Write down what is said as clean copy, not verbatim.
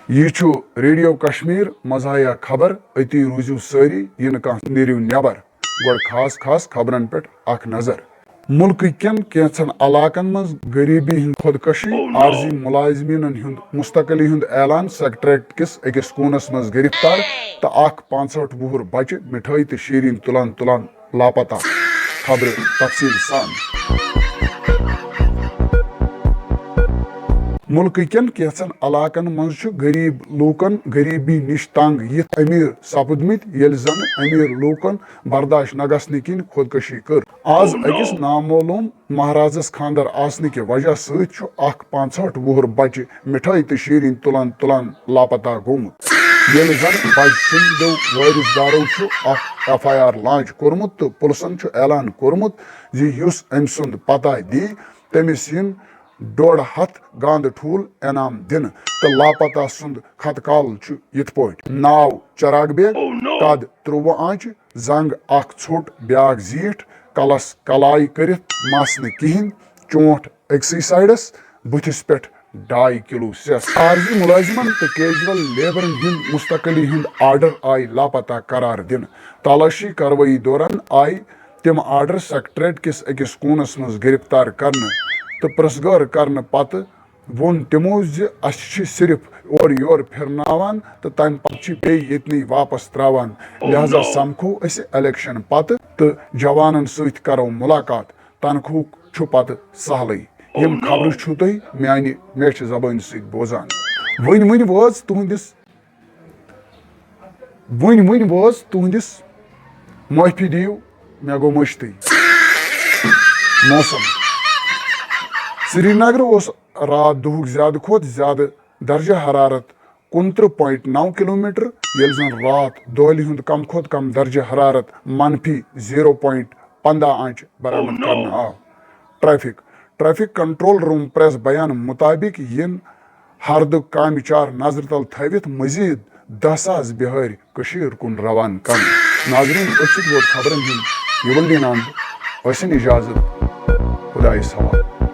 یہ ریڈیو کشمیر مزایا خبر اتی روزو ساری یہ نیرو نبر گوڑ خاص خاص خبرن پہ اخ نظر ملک کین کینچن علاقن مز غریبی ہند خودکشی عارضی ملازمین ہند مستقلی ہند اعلان سیکٹریٹ کس اکس کونس مز گرفتار تو 65 وہر بچہ مٹھائی تو شیرین تلان لاپتہ خبر تفصیل سان ملک کین کینچن علاقن مز غریب لوکن غریبی نش تنگ یت امیر سپدمت یل زن امیر لوکن برداشت نہ گھنہ کن خودکشی کر آز اکس نامعلوم مہارازس خاندر آسن کی وجہ ست 65 وہر بچہ مٹھائی تو شیرین تلان لاپتہ گومت یل زن بچہ سندو وارث دارو FIR لانچ کورمت تو پلسن اعلان کورمت زس ام سند پتہ دی تمس ین 150 گاند ٹھول انعام دن تو لاپتہ سند خط کال یت پٲٹھۍ ناو چراغ بیگ قد 23 آنچ زنگ اخ ژھوٹ بیاکھ زیٹھ کلس کلائی کرت مس نہ کہین چونٹ اکسی سائڈس بتھس پہ 2.5 کلو سیس عارضی ملازمن تو casual لیبرن Hind مستقلی Hind order I لاپتہ قرار دن تلاشی کاروٲیی دوران آئی تم آرڈر سیکٹریٹ کس اکس کونس مز گرفتار کرنے تو پرسگار کرنے پتہ وون تمو اس صرف اور یور پھرناوان تو تم پتہ بیتنی واپس تراوان لہذا سمکھو اس الیکشن پتہ تو جوانن ست کرو ملاقات تنخواہ پتہ سہلے یم خبر چھو تھی میانہ میچ زبان ست بوزان ون واز تہندس معافی دیو مے گو مشتی موسم سری نگر رات دہک زیادہ کھت زیادہ درجہ حرارت 29.9 کلومیٹر یل زن رات دہلی ہند کم کھت کم درجہ حرارت -0.15 آنچ برآمد کرنے آو ٹریفک کنٹرول روم پریس بیان مطابق ین ہردٕ کامہ چار نظر تل تھوت مزید 10,000 بہار کن روان کر ناظرین ووت خبرن ہند یہ ولدین اجازت خدایس حوالہ